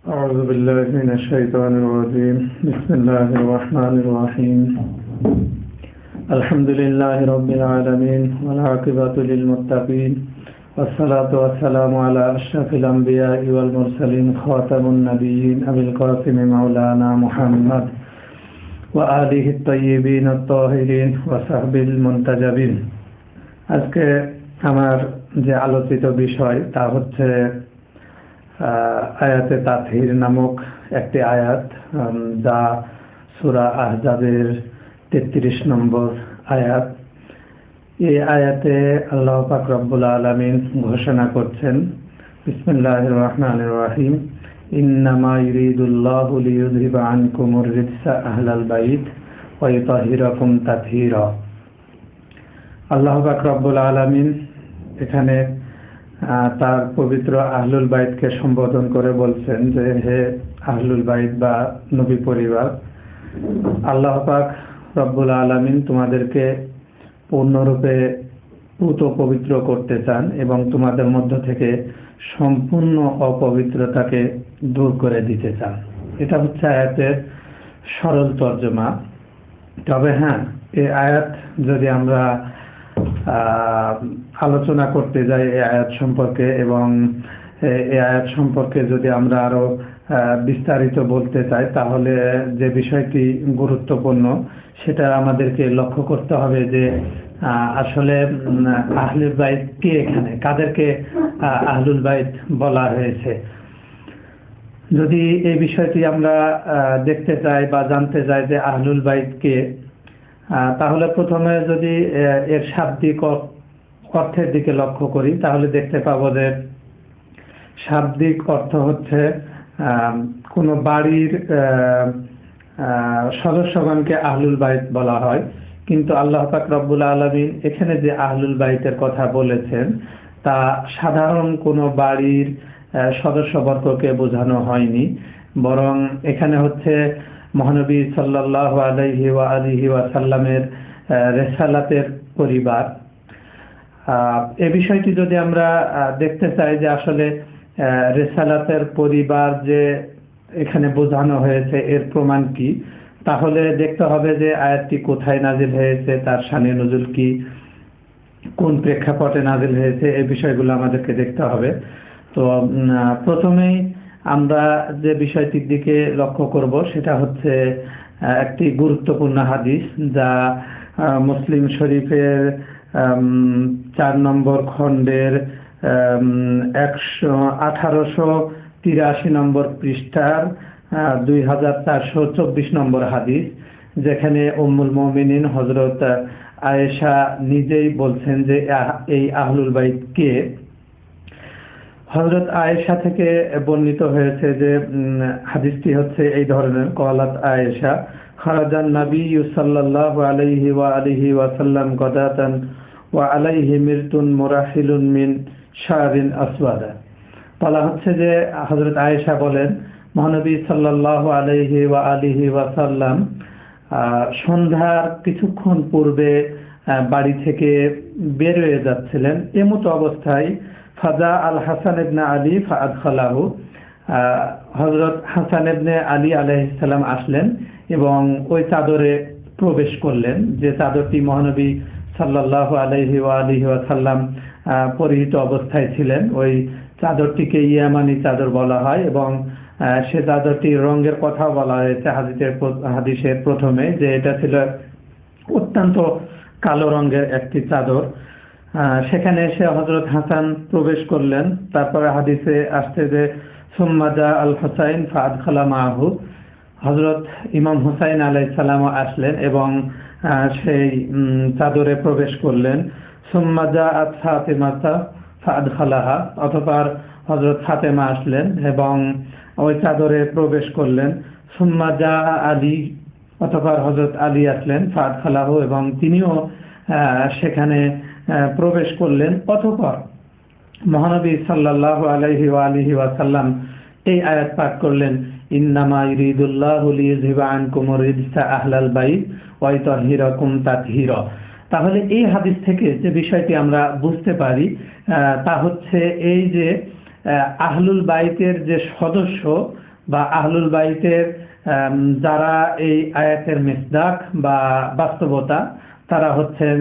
أعوذ بالله من الشيطان الرجيم بسم الله الرحمن الرحيم الحمد لله رب العالمين والعاقبة للمتقين والصلاة والسلام على أشرف الأنبياء والمرسلين خاتم النبيين أبي القاسم مولانا محمد وآله الطيبين الطاهرين وصحبه المنتجبين আজকে আমার যে আলোচিত বিষয় তা হচ্ছে আয়াতে তাতহির নামক একটি আয়াত, যা সূরা আহজাবের 33 নম্বর আয়াত। এই আয়াতে আল্লাহ পাক রব্বুল আলামিন ঘোষণা করছেন, বিসমিল্লাহির রহমানির রহিম, ইন্নামা ইউরিদুল্লাহু লিইয়ুযহিবা আনকুমুর রিজসা আহলাল বাইত ওয়া ইউতাহহিরাকুম তাতহীরা। আল্লাহ পাক রব্বুল আলামিন এখানে তার পবিত্র আহলুল বাইতকে সম্বোধন করে বলছেন যে, হে আহলুল বাইত বা নবী পরিবার, আল্লাহ পাক রব্বুল আলামিন তোমাদেরকে পূর্ণরূপে পুত পবিত্র করতে চান এবং তোমাদের মধ্য থেকে সম্পূর্ণ অপবিত্রতাকে দূর করে দিতে চান। এটা হচ্ছে আয়াতের সরল তর্জমা। তবে হ্যাঁ, এই আয়াত যদি আমরা আলোচনা করতে যাই এই আয়াত সম্পর্কে, এবং এই আয়াত সম্পর্কে যদি আমরা আরো বিস্তারিত বলতে চাই, তাহলে যে বিষয়টি গুরুত্বপূর্ণ সেটা আমাদেরকে লক্ষ্য করতে হবে যে আসলে আহলুল বাইত কে, এখানে কাদেরকে আহলুল বাইত বলা হয়েছে। যদি এই বিষয়টি আমরা দেখতে চাই বা জানতে চাই যে আহলুল বাইত কে, তাহলে প্রথমে যদি এর শাব্দিক অর্থের দিকে লক্ষ্য করি, তাহলে দেখতে পাবো যে শাব্দিক অর্থ হচ্ছে কোনো বাড়ির সদস্যগণকে আহলুল বাইত বলা হয়। কিন্তু আল্লাহ পাক রব্বুল আলামিন এখানে যে আহলুল বাইতের কথা বলেছেন তা সাধারণ কোনো বাড়ির সদস্যবর্গকে বোঝানো হয়নি, বরং এখানে হচ্ছে মহানবী সাল্লাল্লাহু আলাইহি ওয়া আলিহি ওয়া সাল্লামের রিসালাতের পরিবার। এই বিষয়টি যদি আমরা দেখতে চাই যে আসলে রিসালাতের পরিবার যে এখানে বোঝানো হয়েছে এর প্রমাণ কি, তাহলে দেখতে হবে যে আয়াতটি কোথায় নাজিল হয়েছে, তার শানে নুজুল কি, কোন প্রেক্ষাপটে নাজিল হয়েছে, এই বিষয়গুলো আমাদেরকে দেখতে হবে। তো প্রথমেই আমরা যে বিষয়টির দিকে লক্ষ্য করব সেটা হচ্ছে একটি গুরুত্বপূর্ণ হাদিস, যা মুসলিম শরীফের 4 নম্বর খণ্ডের 1883 নম্বর পৃষ্ঠার 2424 নম্বর হাদিস, যেখানে উম্মুল মুমিনিন হযরত আয়েশা নিজেই বলছেন যে এই আহলুল বাইত কে। হযরত আয়েশা থেকে বর্ণিত হয়েছে যে হাদিসটি হচ্ছে এই ধরনের, ক্বালাত আয়েশা, খারাজান নবী সাল্লাল্লাহু আলাইহি ওয়া আলিহি ওয়া সাল্লাম গাদাতান ওয়া আলাইহি মিরতুন মুরাহিলুন মিন শারিন আসওয়াদা। বলা হচ্ছে যে হযরত আয়েশা বলেন, মহানবী সাল্লাল্লাহু আলাইহি ওয়া আলিহি ওয়া সাল্লাম সন্ধ্যার কিছুক্ষণ পূর্বে বাড়ি থেকে বের হয়ে যাচ্ছিলেন। এমতো অবস্থায় ফাজা আল হাসান ইবনে আলী ফাআদখালাহু, হযরত হাসান ইবনে আলী আলাইহিস সালাম আসলেন এবং ওই চাদরে প্রবেশ করলেন, যে চাদরটি মহানবী সাল্লাল্লাহু আলাইহি ওয়া আলিহি ওয়া সাল্লাম পরিহিত অবস্থায় ছিলেন। ওই চাদরটিকে ইয়ামানি চাদর বলা হয় এবং সে চাদরটির রঙের কথা বলা হয়েছে হাদিসের প্রথমে, যে এটা ছিল অত্যন্ত কালো রঙের একটি চাদর। সেখানে এসে হযরত হাসান প্রবেশ করলেন। তারপরে হাদিসে আসছে যে সুম্মা জা আল হুসাইন ফাআদখালা মাহু, হযরত ইমাম হুসাইন আলাইহিস সালাম আসলেন এবং সেই চাদরে প্রবেশ করলেন। সুম্মা জা আত ফাতিমা ফাআদখালাহা, অতঃপর হযরত ফাতেমা আসলেন এবং ওই চাদরে প্রবেশ করলেন। সুম্মা জা আলী, অতঃপর হযরত আলী আসলেন, ফাআদখালাহু, এবং তিনিও সেখানে প্রবেশ করলেন। অতঃপর মহানবী সাল্লাল্লাহু আলাইহি ওয়া আলিহি ওয়া সাল্লাম এই আয়াত পাঠ করলেন, ইন্নামা ইউরিদুল্লাহু লিইয়ুযহিবা আনকুমুর রিজসা আহলাল বাইত ওয়া ইউতাহহিরাকুম তাতহীরা। তাহলে এই হাদিস থেকে যে বিষয়টি আমরা বুঝতে পারি তা হচ্ছে এই যে আহলুল বাইতের যে সদস্য বা আহলুল বাইতের যারা এই আয়াতের মিসদাক বা বাস্তবতা, তারা হচ্ছেন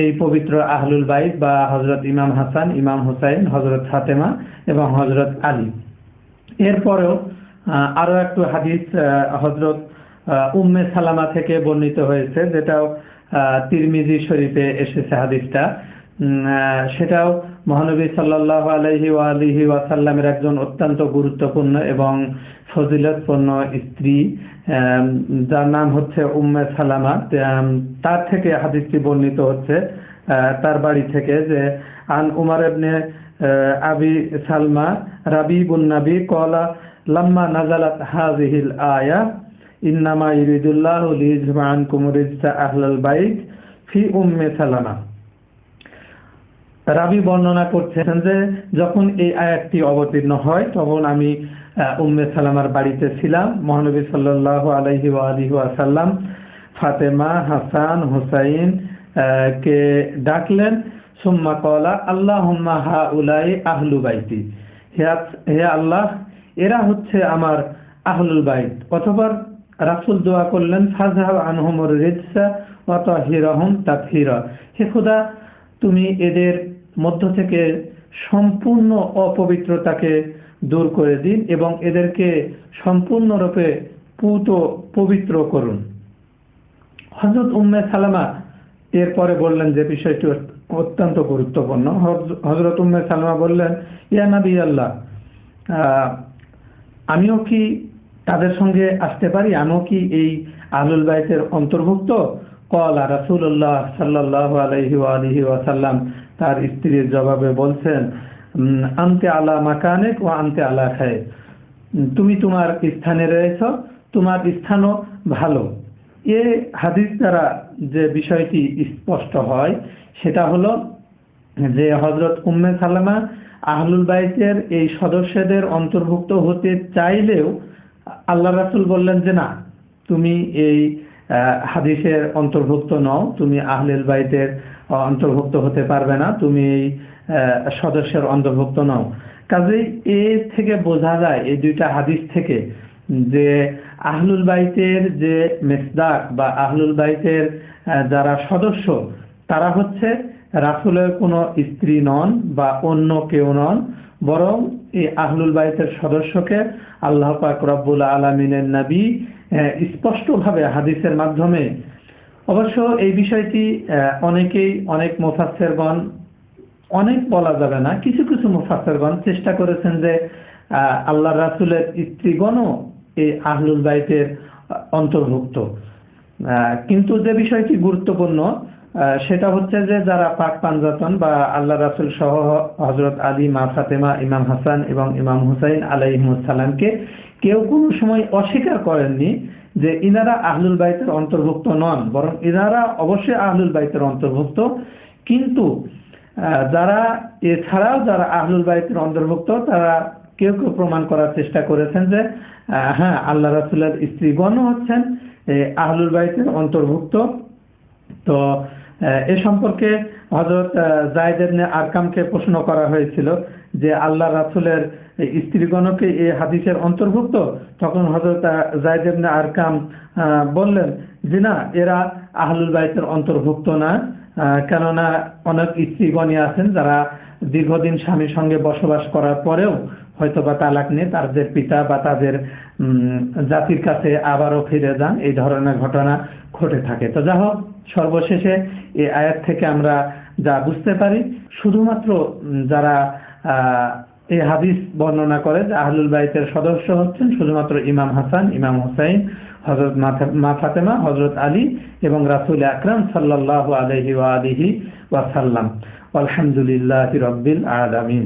এই পবিত্র আহলুল বাইত বা হযরত ইমাম হাসান, ইমাম হুসাইন, হযরত ফাতেমা এবং হযরত আলী। এরপরেও আরো একটু হাদিস হযরত উম্মে সালামা থেকে বর্ণিত হয়েছে, যেটাও তিরমিজি শরীফে এসেছে হাদিসটা। সেটাও মহানবী সাল্লাল্লাহু আলাইহি ওয়া আলিহি ওয়াসাল্লামের একজন অত্যন্ত গুরুত্বপূর্ণ এবং ফজিলতপূর্ণ স্ত্রী, যার নাম হচ্ছে উম্মে সালামা। তার থেকে হাদিসটি বর্ণিত হচ্ছে, তার বাড়ি থেকে, যে আন উমর ইবনে আবি সালমা রাবিবুন নবী ক্বালা লাম্মা নাযালাত হাযিহিল আয়া ইন্নামা ইউরিদুল্লাহু লিইযহিবা আনকুম রিজসা আহলাল বাইত ফি উম্মে সালামা। রাবি বর্ণনা করছেন যে যখন এই আয়াতটি অবতীর্ণ হয় তখন আমি উম্মে সালামার বাড়িতে ছিলাম। মহানবী সাল্লাল্লাহু আলাইহি ওয়া আলিহি ওয়াসাল্লাম ফাতেমা, হাসান, হুসাইন কে ডাকলেন। সুম্মা ক্বালা আল্লাহুম্মা হাউলাই আহলু বাইতি, হে আল্লাহ, এরা হচ্ছে আমার আহলুল বাইত। অতঃপর রাসূল দোয়া করলেন, ফাযহাব আনহুমুর রিজসা ওয়া তাহিরহুম তাতহীরা, হে খোদা, তুমি এদের মধ্য থেকে সম্পূর্ণ অপবিত্রতাকে দূর করে দিন এবং এদেরকে সম্পূর্ণরূপে পবিত্র করুন। হযরত উম্মে সালামা এরপরে বললেন যে বিষয়টি অত্যন্ত গুরুত্বপূর্ণ। হযরত উম্মে সালামা বললেন, ইয়া নবী আল্লাহ, আমিও কি তাদের সঙ্গে আসতে পারি? আমিও কি এই আহলুল বাইতের অন্তর্ভুক্ত? ক্বালা রাসূলুল্লাহ সাল্লাল্লাহু আলাইহি ওয়া আলিহি ওয়াসাল্লাম তার স্ত্রীর জবাবে বলছেন, আনতে আলা মাকানিক ওয়া আনতে আলা খায়র, তুমি তোমার স্থানে রয়েছো, তোমার স্থানও ভালো। এ হাদিস দ্বারা যে বিষয়টি স্পষ্ট হয় সেটা হলো যে হযরত উম্মে সালামা আহলুল বাইতের এই সদস্যদের অন্তর্ভুক্ত হতে চাইলেও আল্লাহ রাসূল বললেন যে না, তুমি এই হাদিসের অন্তর্ভুক্ত নও, তুমি আহলুল বাইতের অন্তর্ভুক্ত হতে পারবে না, তুমি এই সদস্যের অন্তর্ভুক্ত নও। কাজেই এ থেকে বোঝা যায়, এই দুইটা হাদিস থেকে, যে আহলুল বাইতের যে মিসদাক বা আহলুল বাইতের যারা সদস্য, তারা হচ্ছে রাসূলের কোনো স্ত্রী নন বা অন্য কেউ নন, বরং এই আহলুল বাইতের সদস্যকে আল্লাহ পাক রব্বুল আলামিনের নবী স্পষ্টভাবে হাদিসের মাধ্যমে, অবশ্য এই বিষয়টি অনেক মুফাসসিরগণ, অনেক বলা যাবে না, কিছু কিছু মুফাসসিরগণ চেষ্টা করেছেন যে আল্লাহ রাসূলের স্ত্রীগণও এই আহলুল বাইতের অন্তর্ভুক্ত। কিন্তু যে বিষয়টি গুরুত্বপূর্ণ সেটা হচ্ছে যে যারা পাক পাঞ্জাতন বা আল্লাহ রাসূল সহ হযরত আলী, মা ফাতেমা, ইমাম হাসান এবং ইমাম হুসাইন আলাইহিমুস সালামকে কেউ কোনো সময় অস্বীকার করেননি যে ইনারা আহলুল বাইতের অন্তর্ভুক্ত নন, বরং ইনারা অবশ্যই আহলুল বাইতের অন্তর্ভুক্ত। কিন্তু যারা এছাড়াও যারা আহলুল বাইতের অন্তর্ভুক্ত, তারা কেউ কেউ প্রমাণ করার চেষ্টা করেছেন যে হ্যাঁ, আল্লাহ রাসূলের স্ত্রীগণও হচ্ছেন আহলুল বাইতের অন্তর্ভুক্ত। তো এ সম্পর্কে হযরত যায়েদ ইবনে আরকামকে প্রশ্ন করা হয়েছিল যে আল্লাহ রাসূলের স্ত্রীগণকে এই হাদিসের অন্তর্ভুক্ত? তখন হযরত যায়েদ ইবনে আরকাম বললেন যে না, এরা আহলুল বাইতের অন্তর্ভুক্ত না, কেননা অনেক স্ত্রীগণই আছেন যারা দীর্ঘদিন স্বামীর সঙ্গে বসবাস করার পরেও হয়তোবা তালাক নিয়ে তাদের পিতা বা তাদের জাতির কাছে আবারও ফিরে যান, এই ধরনের ঘটনা ঘটে থাকে। তো যা হোক, সর্বশেষে এই আয়াত থেকে আমরা যা বুঝতে পারি, শুধুমাত্র যারা এই হাদিস বর্ণনা করে যে আহলুল বাইতের সদস্য হচ্ছেন শুধুমাত্র ইমাম হাসান, ইমাম হুসাইন, হযরত মা ফাতেমা, হযরত আলী এবং রাসূল আকরাম সাল্লাল্লাহু আলাইহি ওয়া আলিহি ওয়াসাল্লাম। আলহামদুলিল্লাহি রাব্বিল আলামিন।